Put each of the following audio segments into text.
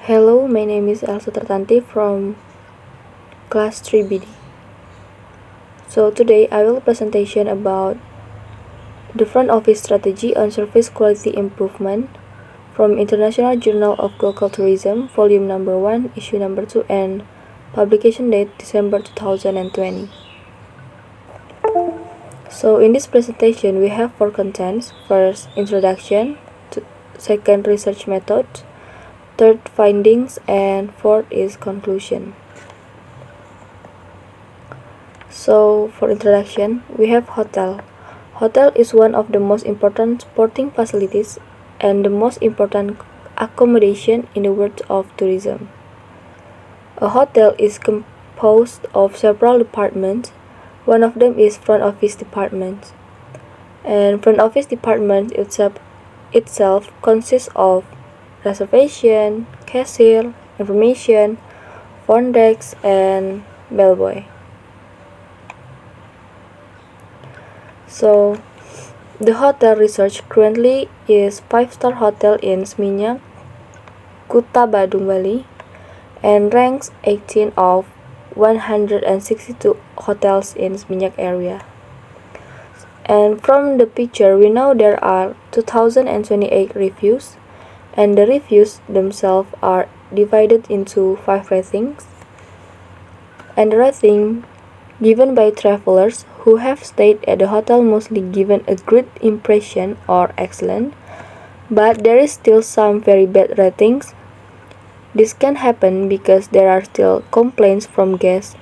Hello, my name is Ellse Tertanti from class 3BD. So today I will presentation about the front office strategy on service quality improvement from International Journal of Glocal Tourism, volume number 1, issue number 2, and publication date December 2020. So in this presentation we have 4 contents. First, introduction. Second, research method. Third, findings, and fourth is conclusion. So for introduction, we have hotel. Hotel is one of the most important sporting facilities and the most important accommodation in the world of tourism. A hotel is composed of several departments. One of them is front office department. And front office department itself consists of reservation, cashier, information, front desk, and bellboy. So, the hotel research currently is 5-star hotel in Seminyak, Kuta Badung, Bali, and ranks 18 of 162 hotels in Seminyak area. And from the picture, we know there are 2028 reviews, and the reviews themselves are divided into 5 ratings. And the rating given by travelers who have stayed at the hotel mostly given a great impression or excellent, but there is still some very bad ratings. This can happen because there are still complaints from guests.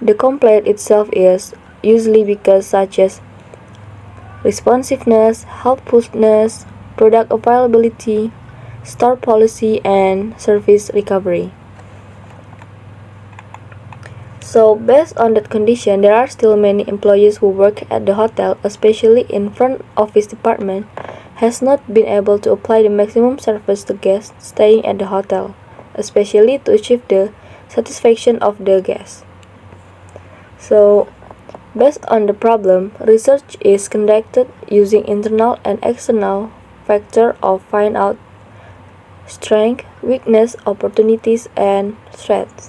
The complaint itself is usually because such as responsiveness, helpfulness, product availability, store policy, and service recovery. So based on that condition, there are still many employees who work at the hotel, especially in front office department, has not been able to apply the maximum service to guests staying at the hotel, especially to achieve the satisfaction of the guests. So based on the problem, research is conducted using internal and external factors of find out strength, weakness, opportunities, and threats,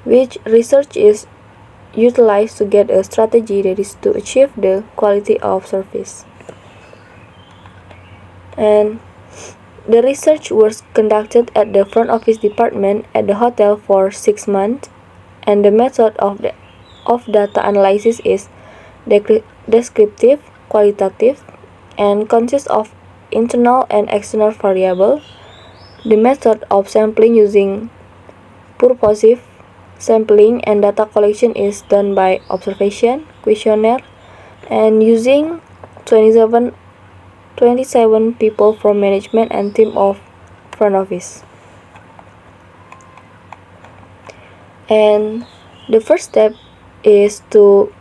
which research is utilized to get a strategy that is to achieve the quality of service. And the research was conducted at the front office department at the hotel for 6 months, and the method of data analysis is descriptive, qualitative, and consists of internal and external variables. The method of sampling using purposive sampling and data collection is done by observation, questionnaire, and using 27 people from management and team of front office. And the first step is to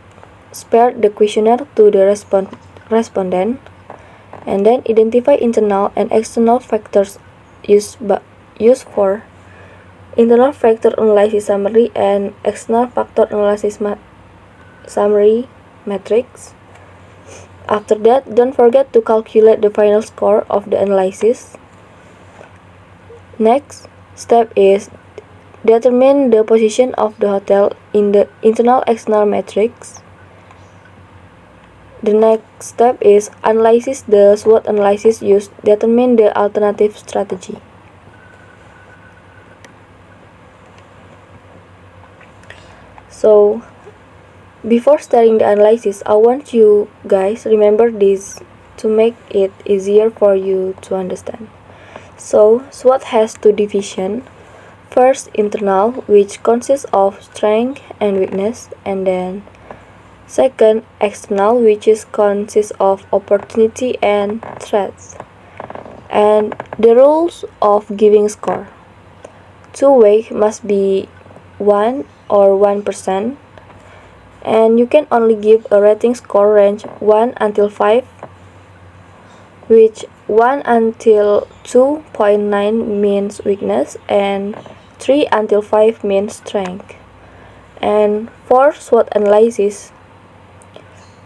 spread the questionnaire to the respondent, and then identify internal and external factors used for internal factor analysis summary and external factor analysis summary matrix. After that, don't forget to calculate the final score of the analysis. Next step is determine the position of the hotel in the internal external matrix. The next step is analyze the SWOT analysis used determine the alternative strategy. So, before starting the analysis, I want you guys remember this to make it easier for you to understand. So, SWOT has 2 divisions. First, internal, which consists of strength and weakness, and then second, external, which consists of opportunity and threats. And the rules of giving score. 2-way must be 1 or 1%, and you can only give a rating score range 1 until 5, which 1 until 2.9 means weakness and 3 until 5 means strength. And for SWOT analysis,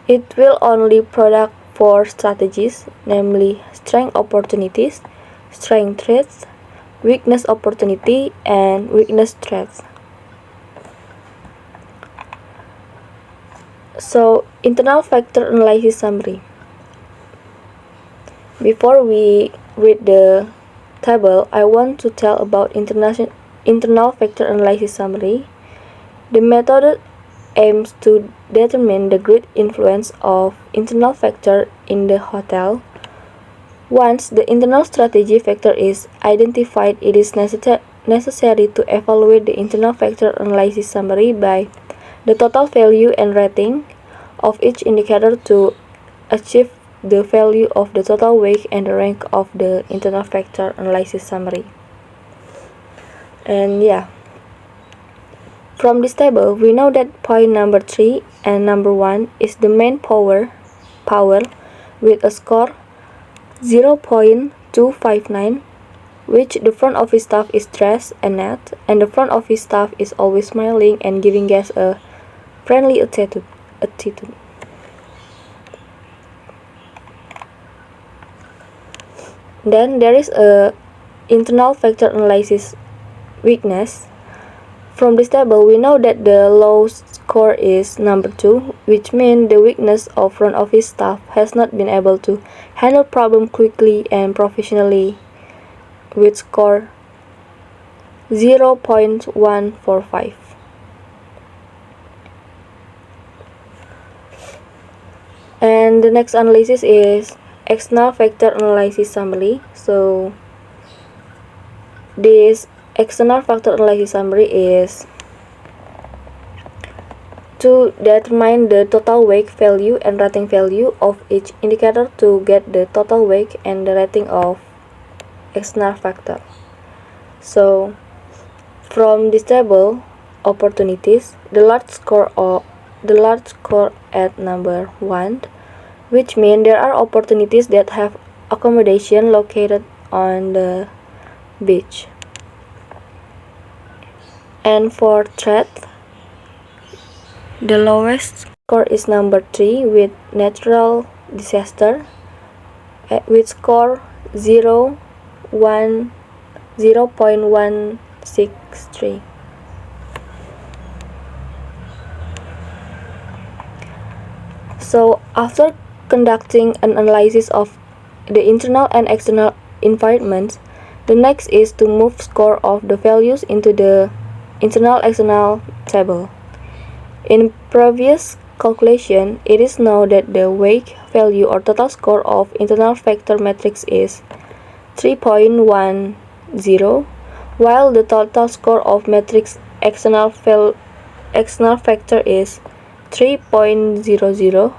it will only product 4 strategies, namely strength opportunities, strength threats, weakness opportunity, and weakness threats. So, internal factor analysis summary. Before we read the table, I want to tell about internal factor analysis summary. The method aims to determine the great influence of internal factor in the hotel. Once the internal strategy factor is identified, it is necessary to evaluate the internal factor analysis summary by the total value and rating of each indicator to achieve the value of the total weight and the rank of the internal factor analysis summary. And from this table, we know that point number 3 and number 1 is the main power with a score 0.259, which the front office staff is stressed and net, and the front office staff is always smiling and giving guests a friendly attitude. Then there is a internal factor analysis weakness. From this table, we know that the low score is number 2, which means the weakness of front office staff has not been able to handle problem quickly and professionally, with score 0.145. And the next analysis is external factor analysis summary. So this external factor analysis summary is to determine the total weight value and rating value of each indicator to get the total weight and the rating of external factor. So from this table, opportunities, the large score at number 1, which means there are opportunities that have accommodation located on the beach. And for threat, the lowest score is number 3 with natural disaster, with score 0.163. So after conducting an analysis of the internal and external environments, the next is to move score of the values into the internal-external table. In previous calculation, it is known that the weight value or total score of internal factor matrix is 3.10, while the total score of matrix external factor is 3.00.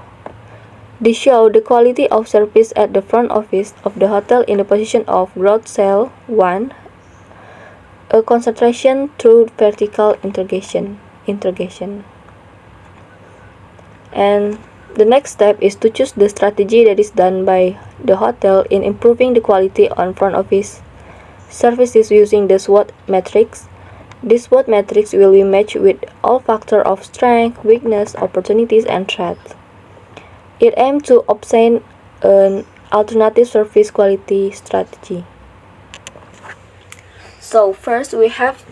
This shows the quality of service at the front office of the hotel in the position of growth cell 1, a concentration through vertical integration. And the next step is to choose the strategy that is done by the hotel in improving the quality on front office services using the SWOT matrix. This SWOT matrix will be matched with all factors of strength, weakness, opportunities, and threats. It aims to obtain an alternative service quality strategy. So first we have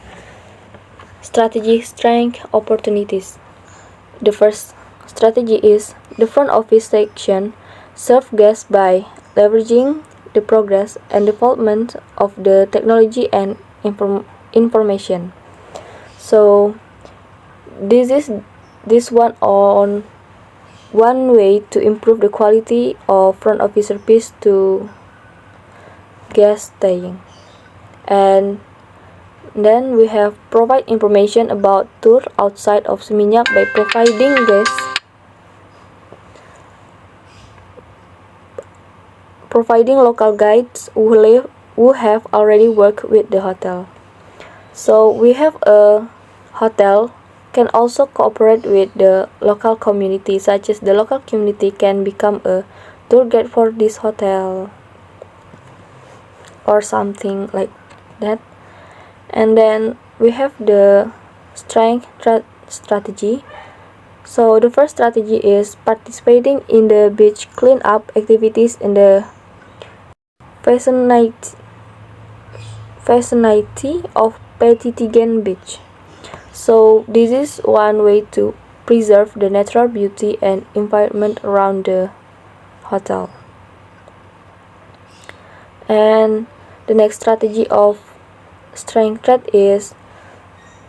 strategy, strength, opportunities. The first strategy is the front office section serve guests by leveraging the progress and development of the technology and information. So this one way to improve the quality of front office service to guest staying. And then we have provide information about tour outside of Seminyak by providing local guides who have already worked with the hotel. So we have a hotel can also cooperate with the local community, such as the local community can become a tour guide for this hotel or something like that. And then we have the strength strategy. So the first strategy is participating in the beach cleanup activities in the vicinity of Petitigen Beach. So this is one way to preserve the natural beauty and environment around the hotel. And the next strategy of strength rate is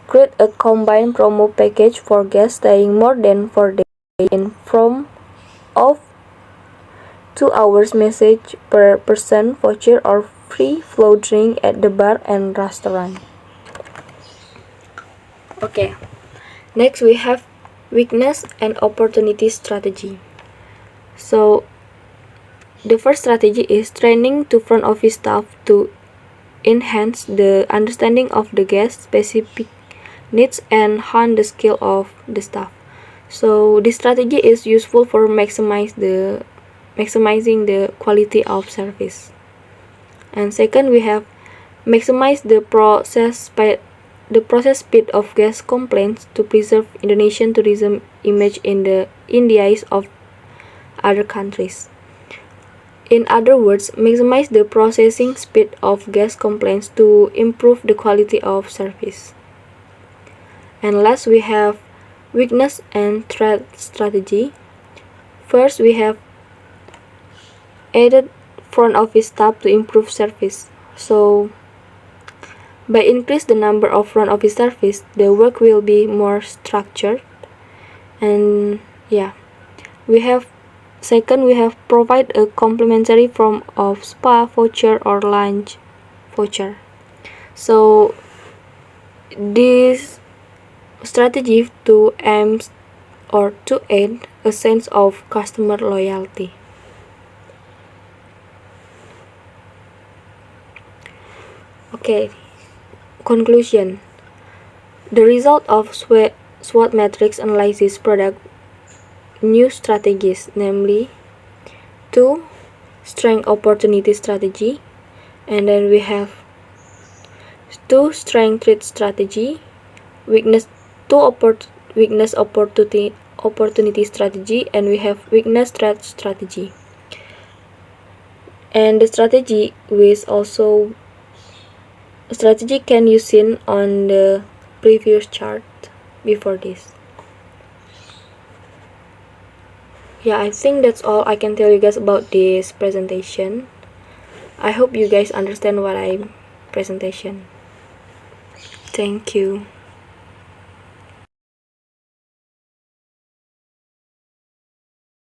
create a combined promo package for guests staying more than 4 days in form of 2 hours message per person voucher or free flow drink at the bar and restaurant. Okay, next we have weakness and opportunity strategy. So the first strategy is training to front office staff to enhance the understanding of the guest specific needs and hone the skill of the staff. So this strategy is useful for maximizing the quality of service. And second, we have maximize the process speed of guest complaints to preserve Indonesian tourism image in the eyes of other countries. In other words, maximize the processing speed of guest complaints to improve the quality of service. And last, we have weakness and threat strategy. First, we have added front office staff to improve service. So by increase the number of front office service, the work will be more structured. And second, we have provide a complimentary form of spa voucher or lunch voucher. So this strategy to aid a sense of customer loyalty. Okay, conclusion. The result of SWOT matrix analysis product new strategies, namely 2 strength opportunity strategy, and then we have 2 strength threat strategy, weakness opportunity strategy, and we have weakness threat strategy. And the strategy can you seen on the previous chart before this. Yeah, I think that's all I can tell you guys about this presentation. I hope you guys understand what I'm presentation. Thank you.